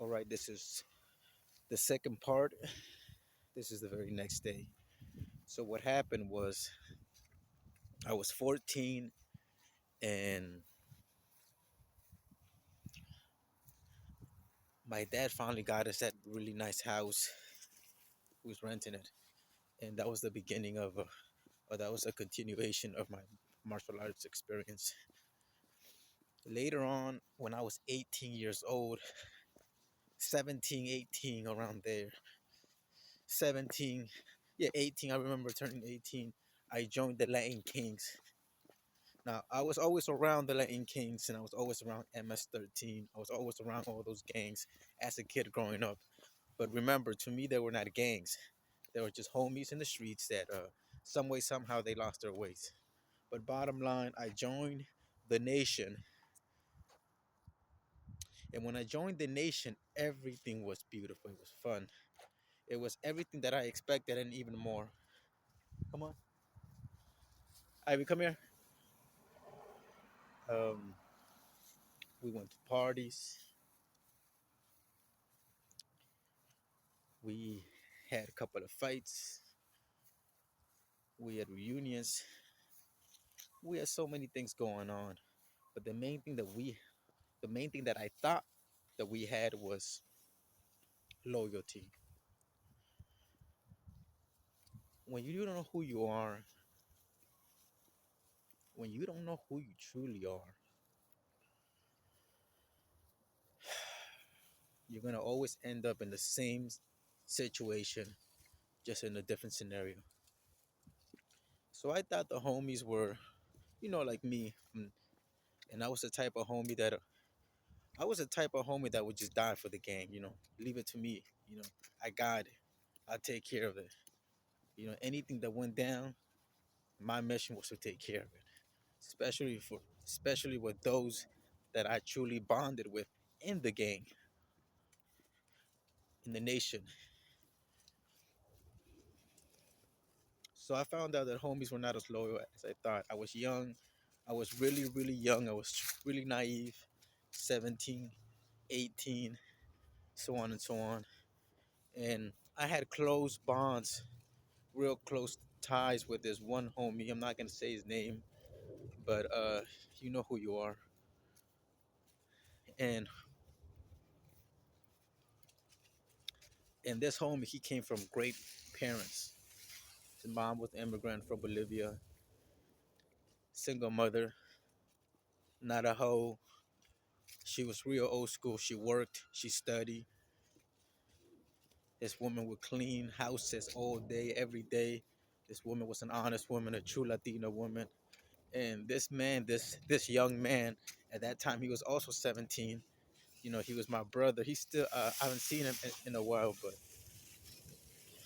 All right, this is the second part. This is the very next day. So what happened was I was 14 and my dad finally got us that really nice house. He was renting it, and that was the beginning of, or that was a continuation of my martial arts experience. Later on, when I was 18 years old, 17, 18, around there, 17, yeah, 18. I remember turning 18. I joined the Latin Kings. Now, I was always around the Latin Kings and I was always around MS-13. I was always around all those gangs as a kid growing up. But remember, to me, they were not gangs. They were just homies in the streets that, some way, somehow, they lost their ways. But bottom line, I joined the Nation. And when I joined the Nation, everything was beautiful. It was fun. It was everything that I expected and even more. Come on. Ivy, come here. Um, we went to parties. We had a couple of fights. We had reunions. We had so many things going on. But the main thing that I thought that we had was loyalty. When you don't know who you are, when you don't know who you truly are, you're gonna always end up in the same situation, just in a different scenario. So I thought the homies were, like me, and I was the type of homie that would just die for the gang. Leave it to me. I got it. I'll take care of it. Anything that went down, my mission was to take care of it. Especially with those that I truly bonded with in the gang, in the Nation. So I found out that homies were not as loyal as I thought. I was young. I was really, really young. I was really naive. 17, 18, so on and so on. And I had close bonds, real close ties with this one homie. I'm not gonna say his name, but you know who you are. And this homie, he came from great parents. His mom was an immigrant from Bolivia, single mother, not a hoe. She was real old school. She worked, she studied. This woman would clean houses all day, every day. This woman was an honest woman, a true Latina woman. And this man, this young man, at that time he was also 17. He was my brother. He still, I haven't seen him in a while, but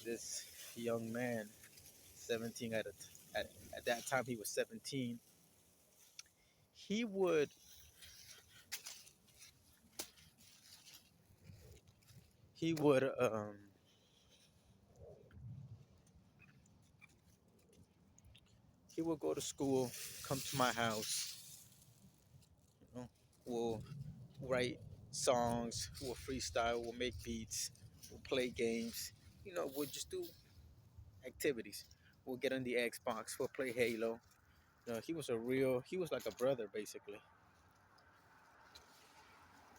this young man, 17 at that time he was 17. He would he would he would go to school, come to my house, you know, we'll write songs, we'll freestyle, we'll make beats, we'll play games, we'll just do activities. We'll get on the Xbox, we'll play Halo. He was like a brother basically.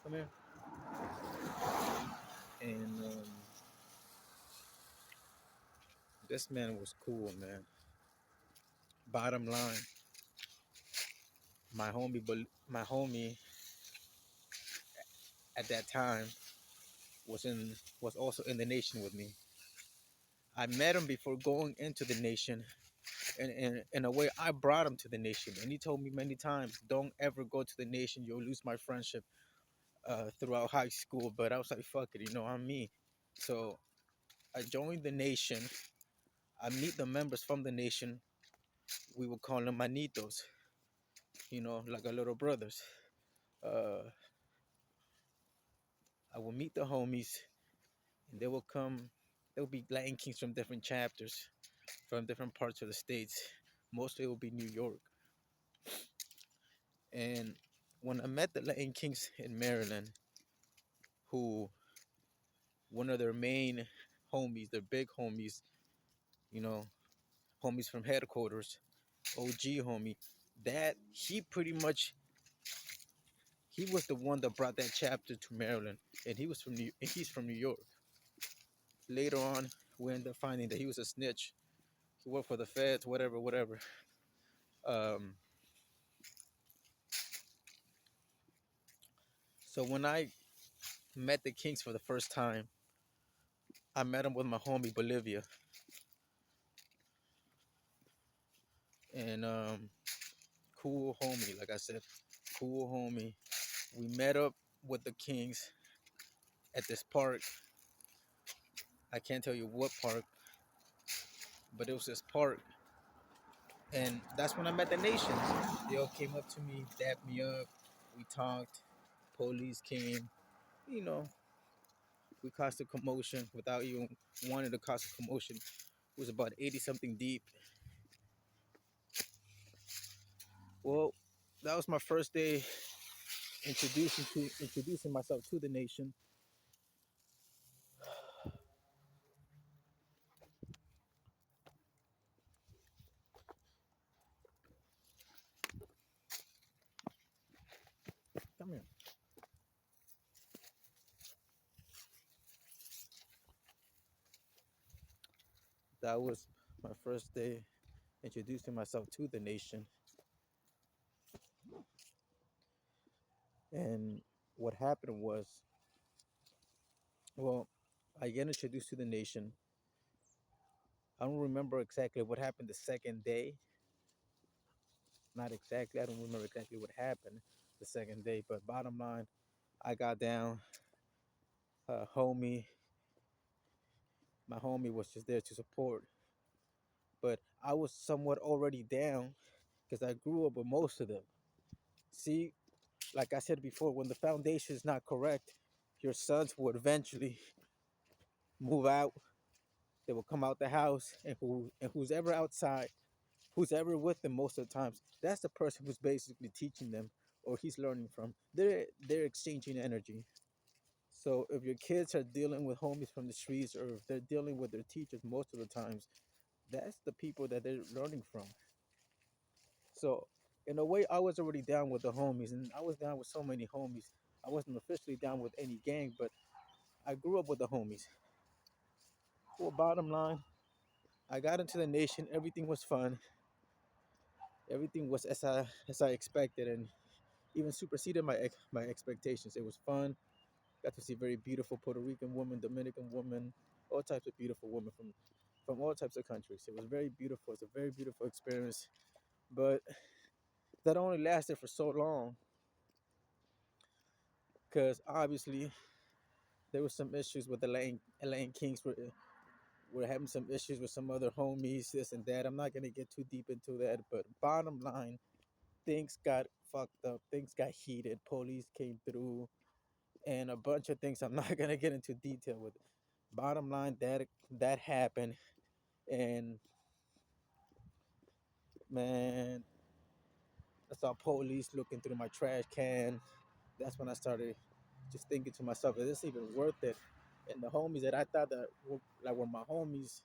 Come here. And this man was cool, man. Bottom line, my homie at that time was also in the Nation with me. I met him before going into the Nation, and in a way, I brought him to the Nation. And he told me many times, "Don't ever go to the Nation. You'll lose my friendship throughout high school." But I was like, "Fuck it, I'm me." So I joined the Nation. I meet the members from the Nation. We would call them manitos, like our little brothers. Uh, I will meet the homies, and they will come. There will be Latin Kings from different chapters, from different parts of the states. Mostly it will be New York. And when I met the Latin Kings in Maryland, who one of their main homies, their big homies, you know, homies from headquarters, OG homie, that he pretty much he was the one that brought that chapter to Maryland, and he's from New York. Later on, we ended up finding that he was a snitch. He worked for the feds, whatever, whatever. Um, so when I met the Kings for the first time, I met him with my homie Bolivia, and cool homie, like I said, cool homie. We met up with the Kings at this park. I can't tell you what park, but it was this park, and that's when I met the Nations. They all came up to me, dapped me up. We talked. Police came. You know, we caused a commotion without even wanting to cause a commotion. It was about 80 something deep. Well, that was my first day introducing myself to the nation. Come here. That was my first day introducing myself to the nation. And what happened was, well, I get introduced to the nation. I don't remember exactly what happened the second day. Not exactly. I don't remember exactly what happened the second day. But bottom line, I got down. Homie, my homie was just there to support. But I was somewhat already down because I grew up with most of them. See, like I said before, when the foundation is not correct, your sons will eventually move out. They will come out the house, and who's ever outside, who's ever with them most of the times, that's the person who's basically teaching them or he's learning from. They're exchanging energy. So if your kids are dealing with homies from the streets, or if they're dealing with their teachers most of the times, that's the people that they're learning from. So in a way, I was already down with the homies, and I was down with so many homies. I wasn't officially down with any gang, but I grew up with the homies. Well, bottom line, I got into the nation. Everything was fun. Everything was as I expected, and even superseded my expectations. It was fun. Got to see very beautiful Puerto Rican women, Dominican women, all types of beautiful women from all types of countries. It was very beautiful. It's a very beautiful experience, but that only lasted for so long because obviously there was some issues with the Elaine Kings. We're having some issues with some other homies, this and that. I'm not gonna get too deep into that, but bottom line, things got fucked up. Things got heated. Police came through, and a bunch of things. I'm not gonna get into detail with. Bottom line, that happened, and man, I saw police looking through my trash can. That's when I started just thinking to myself, is this even worth it? And the homies that I thought that were my homies,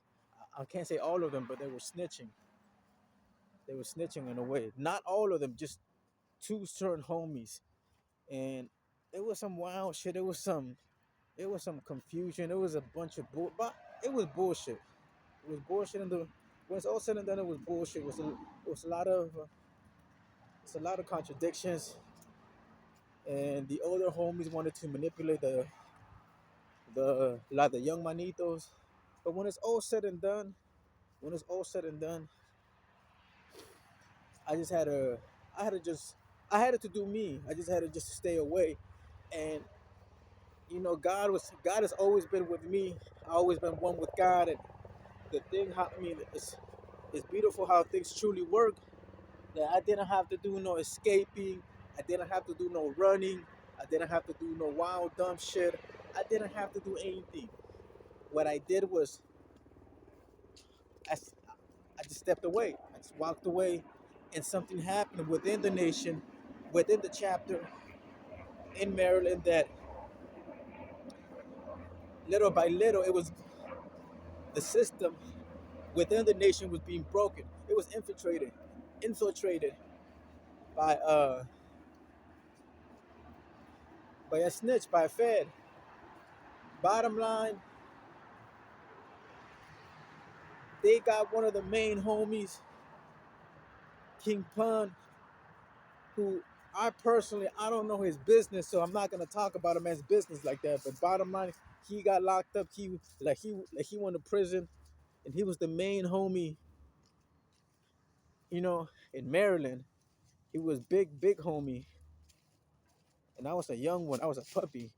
I can't say all of them, but they were snitching. They were snitching in a way. Not all of them, just two certain homies. And it was some wild shit. It was some confusion. It was a bunch of but it was bullshit. It was bullshit. And when it's all said and done, it was bullshit. It was a lot of contradictions. And the older homies wanted to manipulate the young manitos. But when it's all said and done, when it's all said and done, I just had to, I had to just, I had to do me. I just had to just stay away. And God has always been with me. I always been one with God. And the thing, how I mean, it's beautiful how things truly work. That I didn't have to do no escaping. I didn't have to do no running. I didn't have to do no wild dumb shit. I didn't have to do anything. What I did was I, I just stepped away. I just walked away, and something happened within the nation, within the chapter in Maryland that little by little, it was the system within the nation was being broken. It was infiltrated by by a snitch, by a Fed. Bottom line, they got one of the main homies, King Pun, who I don't know his business, so I'm not gonna talk about him as business like that. But bottom line, he got locked up. He went to prison, and he was the main homie, in Maryland. He was big homie, and I was a young one. I was a puppy,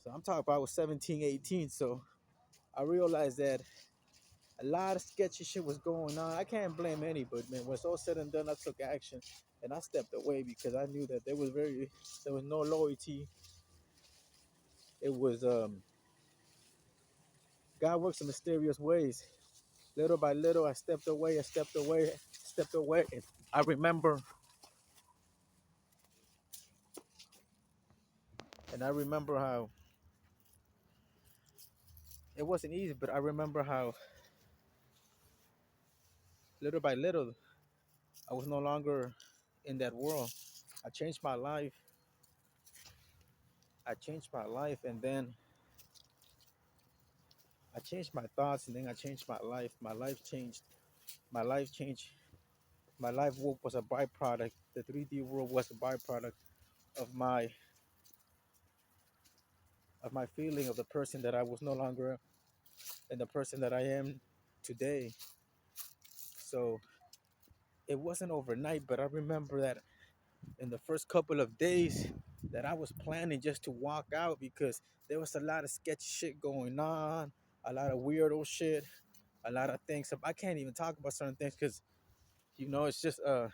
so I'm talking about I was 17, 18. So I realized that a lot of sketchy shit was going on. I can't blame anybody, man. When it's all said and done, I took action, and I stepped away because I knew that there was no loyalty. It was God works in mysterious ways. Little by little, I stepped away. Stepped away. And I remember how it wasn't easy, but I remember how little by little, I was no longer in that world. I changed my life. And then I changed my thoughts, and then I changed my life. My life changed. My life changed. My life work was a byproduct. The 3D world was a byproduct of my feeling of the person that I was no longer and the person that I am today. So it wasn't overnight, but I remember that in the first couple of days that I was planning just to walk out because there was a lot of sketchy shit going on, a lot of weirdo shit, a lot of things. I can't even talk about certain things because it's just I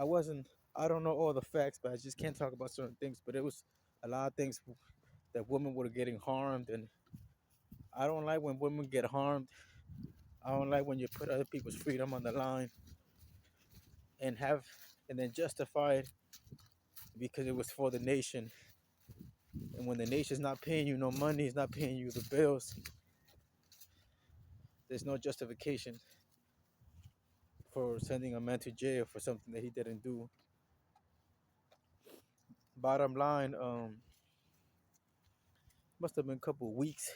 wasn't I don't know all the facts, but I just can't talk about certain things. But it was a lot of things that women were getting harmed, and I don't like when women get harmed. I don't like when you put other people's freedom on the line and have and then justify it because it was for the nation. And when the nation's not paying you no money, it's not paying you the bills, there's no justification for sending a man to jail for something that he didn't do. Bottom line, must have been a couple of weeks,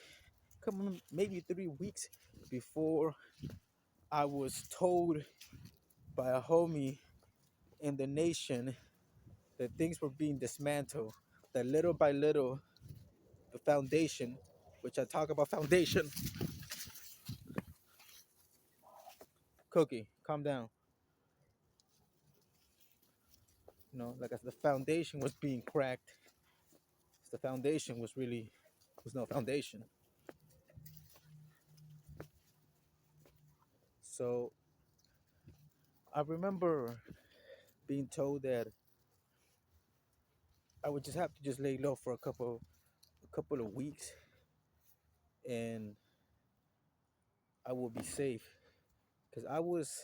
maybe 3 weeks before I was told by a homie in the nation that things were being dismantled. That little by little, the foundation, which I talk about foundation, Cookie, calm down. Like as the foundation was being cracked, the foundation was no foundation. So I remember being told that I would just have to just lay low for a couple of weeks, and I will be safe because I was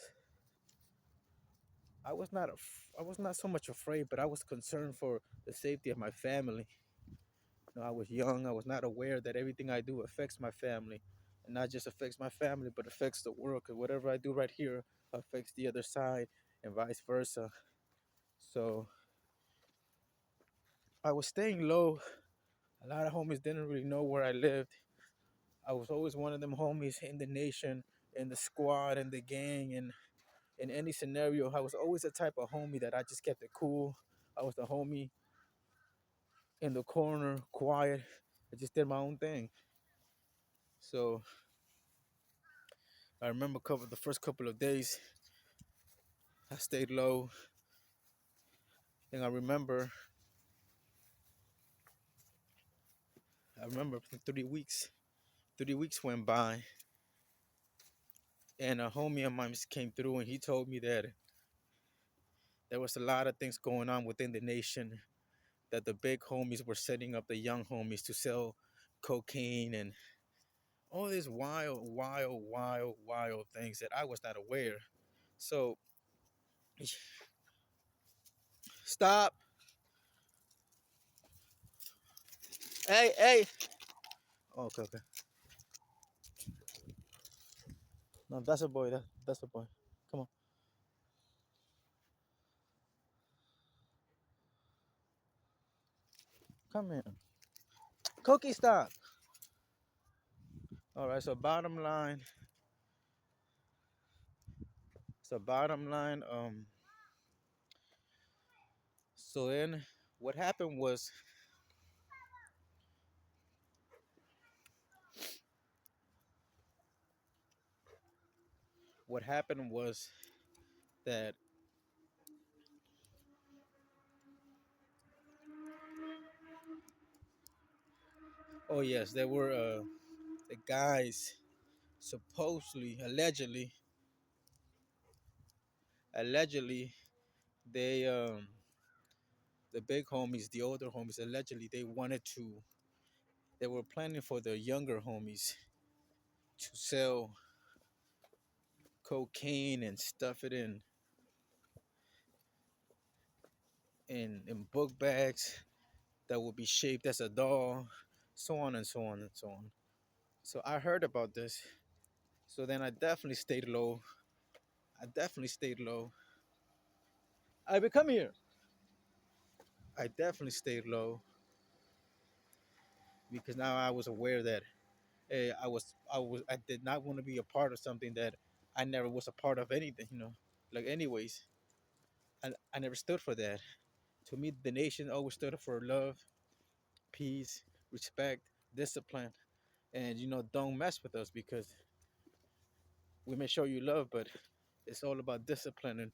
not so much afraid, but I was concerned for the safety of my family. I was young. I was not aware that everything I do affects my family, and not just affects my family, but affects the world. Because whatever I do right here affects the other side, and vice versa. So I was staying low. A lot of homies didn't really know where I lived. I was always one of them homies in the nation, in the squad, in the gang, and in any scenario, I was always the type of homie that I just kept it cool. I was the homie in the corner, quiet. I just did my own thing. So I remember the first couple of days, I stayed low, and I remember 3 weeks. 3 weeks went by, and a homie of mine came through, and he told me that there was a lot of things going on within the nation. That the big homies were setting up the young homies to sell cocaine and all these wild things that I was not aware. So stop. Hey, hey. Okay, okay. No, that's a boy. That's a boy. Come on, come in. Cookie, stop. All right. So bottom line. So bottom line. So then, what happened was, what happened was that. Oh yes, there were the guys supposedly, allegedly, they the big homies, the older homies, allegedly they wanted to. They were planning for the younger homies to sell cocaine and stuff it in book bags that would be shaped as a doll, so on and so on and so on. So I heard about this. So then I definitely stayed low. I definitely stayed low. I become here. I definitely stayed low because now I was aware that I did not want to be a part of something that I never was a part of anything. Like anyways, I never stood for that. To me, the nation always stood for love, peace, respect, discipline, and don't mess with us because we may show you love, but it's all about discipline and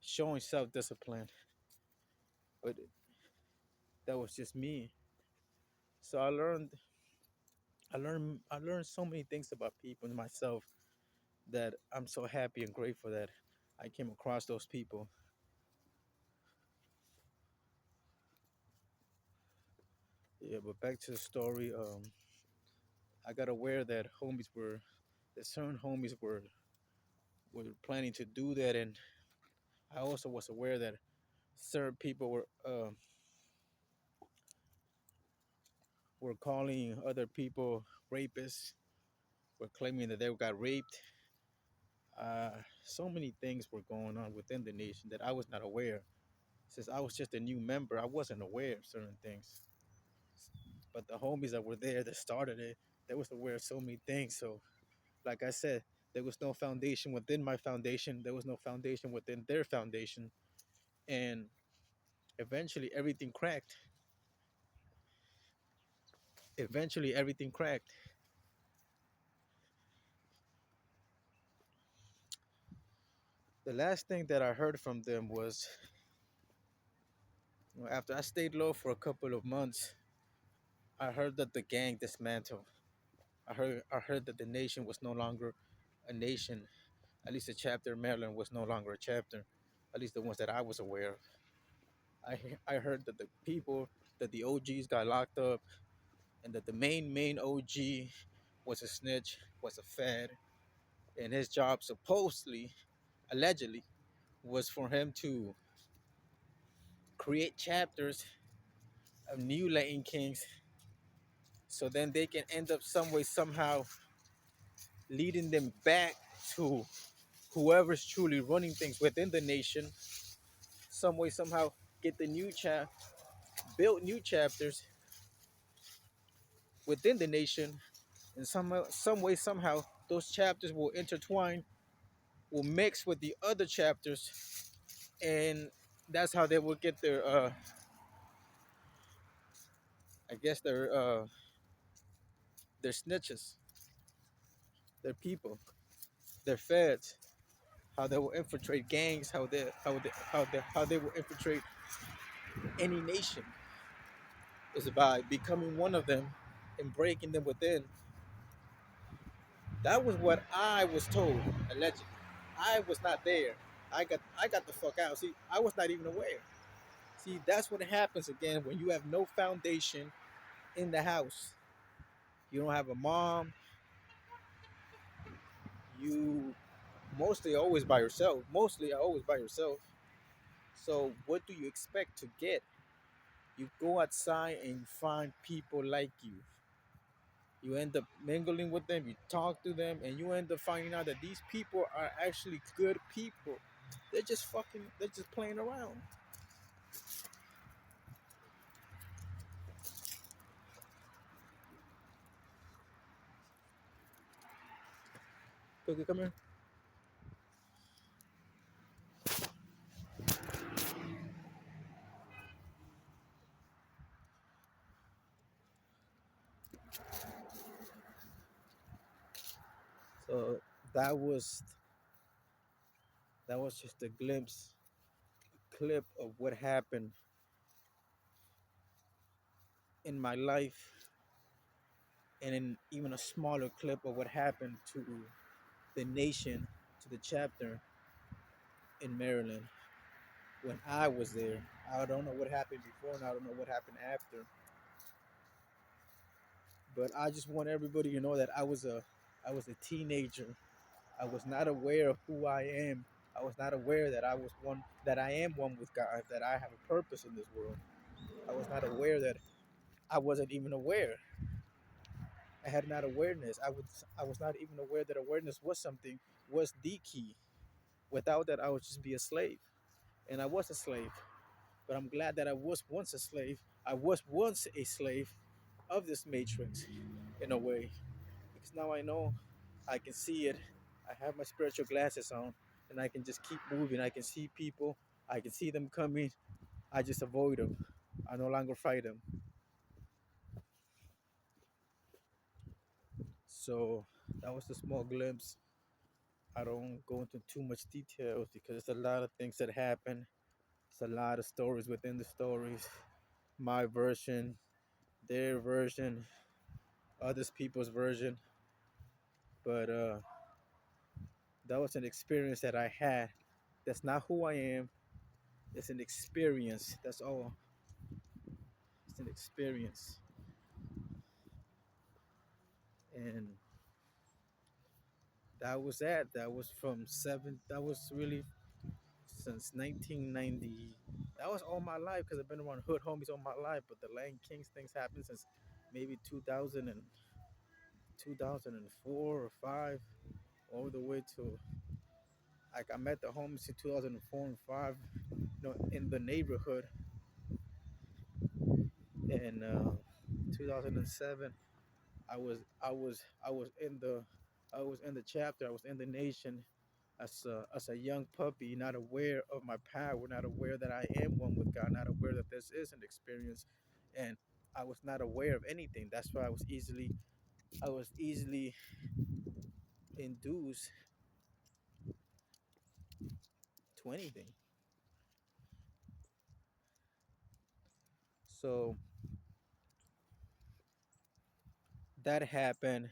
showing self-discipline. But that was just me. So I learned so many things about people and myself that I'm so happy and grateful that I came across those people. Yeah, but back to the story. I got aware that certain homies were planning to do that, and I also was aware that certain people were calling other people rapists, were claiming that they got raped. Uh, so many things were going on within the nation that I was not aware. Since I was just a new member, I wasn't aware of certain things. But the homies that were there that started it, they was aware of so many things. So, like I said, there was no foundation within my foundation. There was no foundation within their foundation, and eventually everything cracked. Eventually everything cracked. The last thing that I heard from them was, after I stayed low for a couple of months, I heard that the gang dismantled. I heard that the nation was no longer a nation. At least the chapter of Maryland was no longer a chapter. At least the ones that I was aware of. I heard that the OGs got locked up, and that the main OG was a snitch, was a fed, and his job supposedly, allegedly, was for him to create chapters of new Latin kings, so then they can end up some way somehow leading them back to whoever's truly running things within the nation, some way somehow get the build new chapters within the nation, and some way somehow those chapters will intertwine, will mix with the other chapters, and that's how they will get I guess their snitches, their people, their feds, how they will infiltrate gangs, how they will infiltrate any nation is by becoming one of them and breaking them within. That was what I was told, allegedly. I was not there. I got the fuck out. See, I was not even aware. See, that's what happens again when you have no foundation in the house. You don't have a mom. You mostly always by yourself. Mostly always by yourself. So what do you expect to get? You go outside and you find people like you. You end up mingling with them, you talk to them, and you end up finding out that these people are actually good people. They're just playing around. Cookie, come here. So that was that was just a glimpse, clip of what happened in my life, and in even a smaller clip of what happened to the nation, to the chapter in Maryland when I was there. I don't know what happened before, and I don't know what happened after. But I just want everybody to know that I was a teenager. I was not aware of who I am. I was not aware that I am one with God, that I have a purpose in this world. I was not aware that I wasn't even aware. I had not awareness. I was not even aware that awareness was the key. Without that, I would just be a slave, and I was a slave. But I'm glad that I was once a slave. I was once a slave of this matrix, in a way, because now I know, I can see it. I have my spiritual glasses on, and I can just keep moving. I can see people. I can see them coming. I just avoid them. I no longer fight them. So that was a small glimpse. I don't go into too much details because there's a lot of things that happen. There's a lot of stories within the stories. My version, their version, others people's version. But that was an experience that I had. That's not who I am. It's an experience. That's all. It's an experience. And that was that. That was from seven. That was really since 1990. That was all my life because I've been around hood homies all my life. But the Latin Kings things happened since maybe 2004 or 5, all the way to, like, I met the homies in 2004 and 5, in the neighborhood. In 2007, I was in the chapter. I was in the nation as a young puppy, not aware of my power, not aware that I am one with God, not aware that this is an experience, and I was not aware of anything. That's why I was easily induced to anything. So that happened,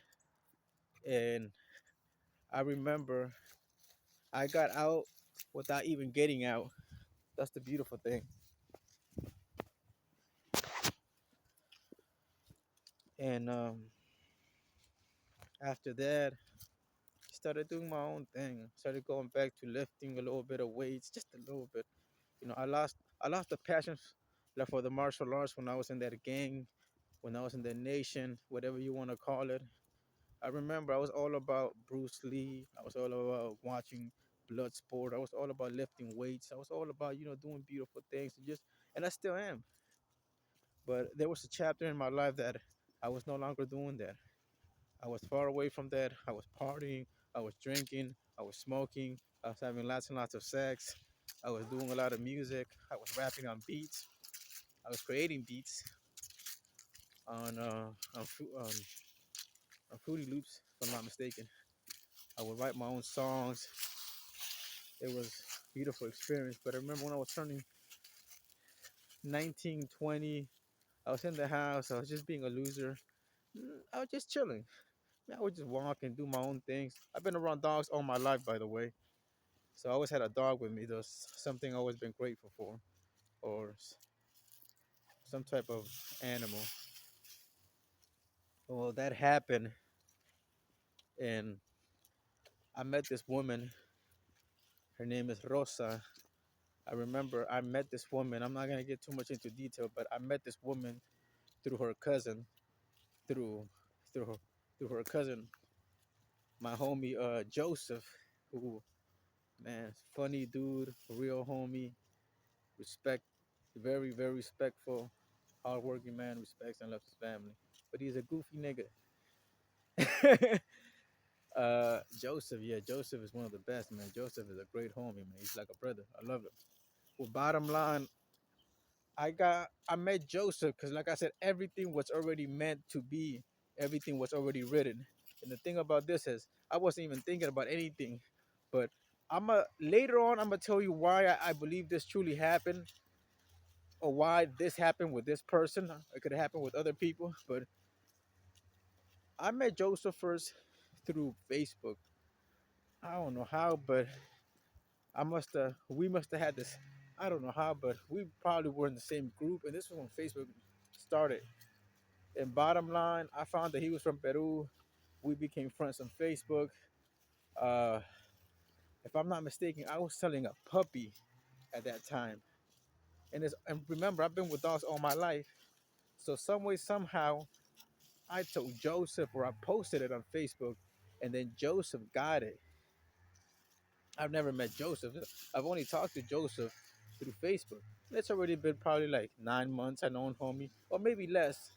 and I remember I got out without even getting out. That's the beautiful thing. And after that, started doing my own thing. Started going back to lifting a little bit of weights, just a little bit. I lost the passion for the martial arts when I was in that gang, when I was in the nation, whatever you want to call it. I remember I was all about Bruce Lee. I was all about watching Bloodsport. I was all about lifting weights. I was all about doing beautiful things, and I still am. But there was a chapter in my life that I was no longer doing that. I was far away from that. I was partying. I was drinking. I was smoking. I was having lots and lots of sex. I was doing a lot of music. I was rapping on beats. I was creating beats on on Fruity Loops, if I'm not mistaken. I would write my own songs. It was a beautiful experience. But I remember when I was turning 19, 20, I was in the house. I was just being a loser. I was just chilling. I would just walk and do my own things. I've been around dogs all my life, by the way. So I always had a dog with me. That's something I've always been grateful for, or some type of animal. Well, that happened, and I met this woman. Her name is Rosa, I remember I met this woman. I'm not gonna get too much into detail, but I met this woman through her cousin, through through her, through her cousin, my homie Joseph, who, man, funny dude, real homie, respect, very very respectful, hardworking man, respects and loves his family, but he's a goofy nigga. Joseph, yeah, Joseph is one of the best, man. Joseph is a great homie, man. He's like a brother. I love him. Well, bottom line, I met Joseph because, like I said, everything was already meant to be. Everything was already written. And the thing about this is, I wasn't even thinking about anything, but later on, I'm gonna tell you why I believe this truly happened, or why this happened with this person. It could have happened with other people, but I met Joseph first through Facebook. I don't know how, but we must have had this. I don't know how, but we probably were in the same group, and this was when Facebook started. And bottom line, I found that he was from Peru. We became friends on Facebook. Uh, if I'm not mistaken, I was selling a puppy at that time. And remember, I've been with dogs all my life. So some way, somehow, I told Joseph, or I posted it on Facebook, and then Joseph got it. I've never met Joseph. I've only talked to Joseph through Facebook. It's already been probably like 9 months I known homie, or maybe less.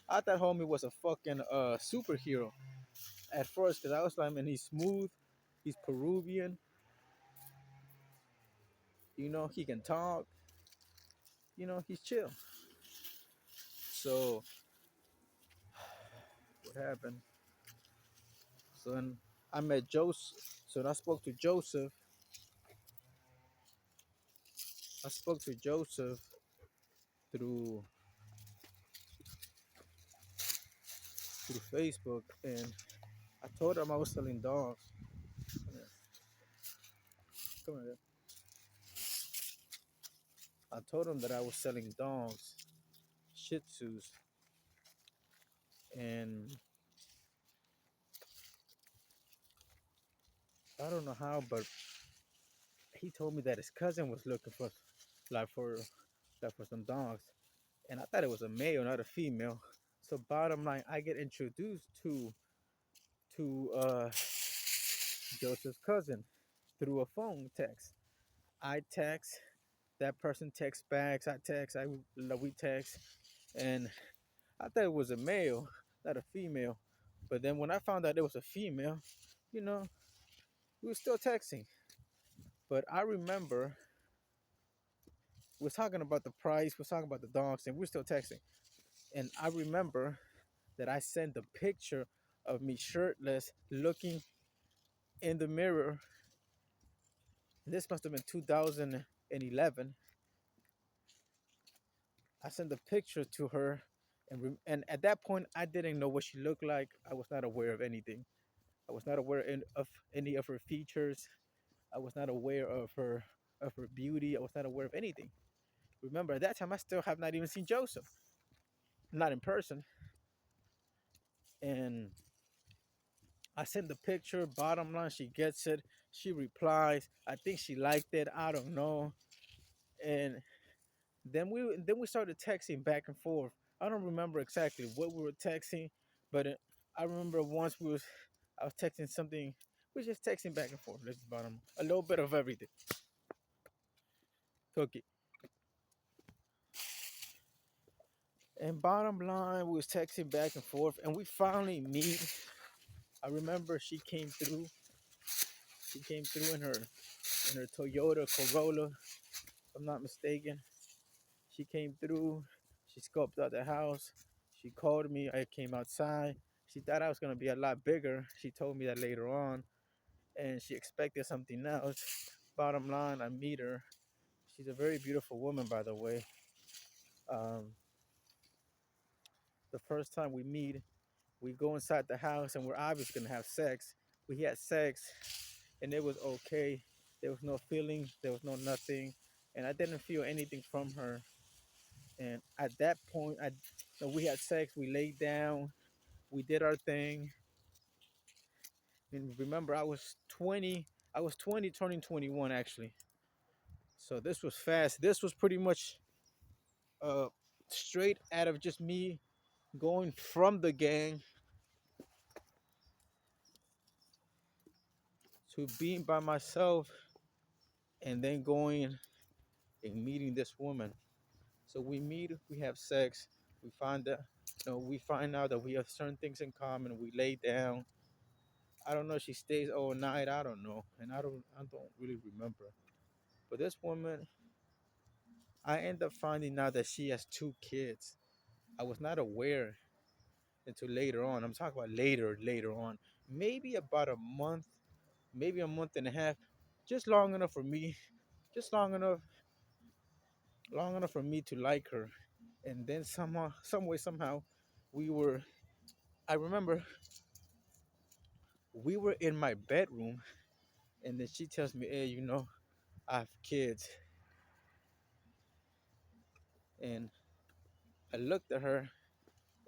I thought homie was a fucking superhero at first, because I was like, man, he's smooth, he's Peruvian, he can talk, he's chill. So what happened? So then I met Joseph. So then I spoke to Joseph through Facebook, and I told him I was selling dogs. Come here. Come here. I told him that I was selling dogs, Shih Tzus, and I don't know how, but he told me that his cousin was looking for, like for, like for some dogs, and I thought it was a male, not a female. So bottom line, I get introduced to Joseph's cousin through a phone text. I text, that person texts back. I text, we text, and I thought it was a male, not a female. But then when I found out it was a female, you know, we were still texting. But I remember we were talking about the price, we were talking about the dogs, and we were still texting. And I remember that I sent a picture of me shirtless, looking in the mirror. This must have been 2011. I sent a picture to her, and at that point, I didn't know what she looked like. I was not aware of anything. I was not aware of any of her features. I was not aware of her beauty. I was not aware of anything. Remember, at that time, I still have not even seen Joseph, not in person. And I sent the picture. Bottom line, she gets it. She replies. I think she liked it. I don't know. And then we started texting back and forth. I don't remember exactly what we were texting, but I remember once I was texting something. We were just texting back and forth. Let's bottom a little bit of everything. Cookie. And bottom line, we was texting back and forth, and we finally meet. I remember she came through. She came through in her Toyota Corolla, if I'm not mistaken. She came through. She scoped out the house. She called me. I came outside. She thought I was gonna be a lot bigger. She told me that later on, and she expected something else. Bottom line, I meet her. She's a very beautiful woman, by the way. Um, the first time we meet, we go inside the house, and we're obviously gonna have sex. We had sex, and it was okay. There was no feeling. There was no nothing, and I didn't feel anything from her. And at that point, we had sex. We laid down. We did our thing. And remember, I was 20. I was 20, turning 21 actually. So this was fast. This was pretty much uh straight out of just me going from the gang to being by myself and then going and meeting this woman. So we meet, we have sex, we find that we find out that we have certain things in common. We lay down. I don't know. She stays all night. I don't know, and I don't really remember. But this woman, I end up finding out that she has two kids. I was not aware until later on. I'm talking about later on, maybe about a month, maybe a month and a half, just long enough for me, just long enough for me to like her. And then somehow, some way, somehow, we were. I remember we were in my bedroom, and then she tells me, "Hey, I have kids," and I looked at her,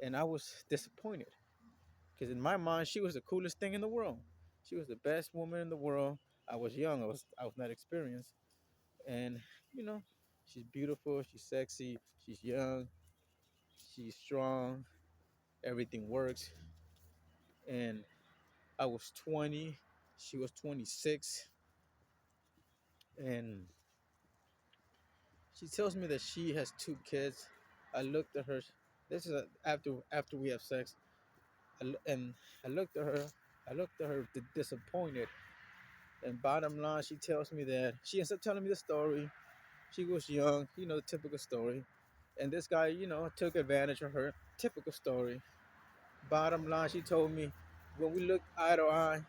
and I was disappointed because in my mind, she was the coolest thing in the world. She was the best woman in the world. I was young. I was not experienced, and you know, she's beautiful. She's sexy. She's young. She's strong. Everything works. And I was 20. She was 26, and she tells me that she has two kids. I looked at her. This is after we have sex. And I looked at her. I looked at her disappointed. And bottom line, she tells me that she ends up telling me the story. She was young, the typical story. And this guy, took advantage of her. Typical story. Bottom line, she told me when we looked eye to eye,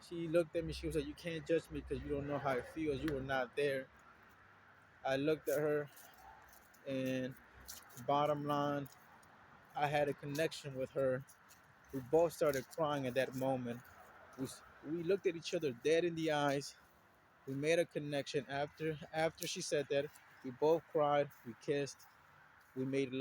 she looked at me. She was like, "You can't judge me because you don't know how it feels. You were not there." I looked at her, and bottom line, I had a connection with her. We both started crying at that moment. We we looked at each other dead in the eyes. We made a connection after she said that. We both cried. We kissed. We made love.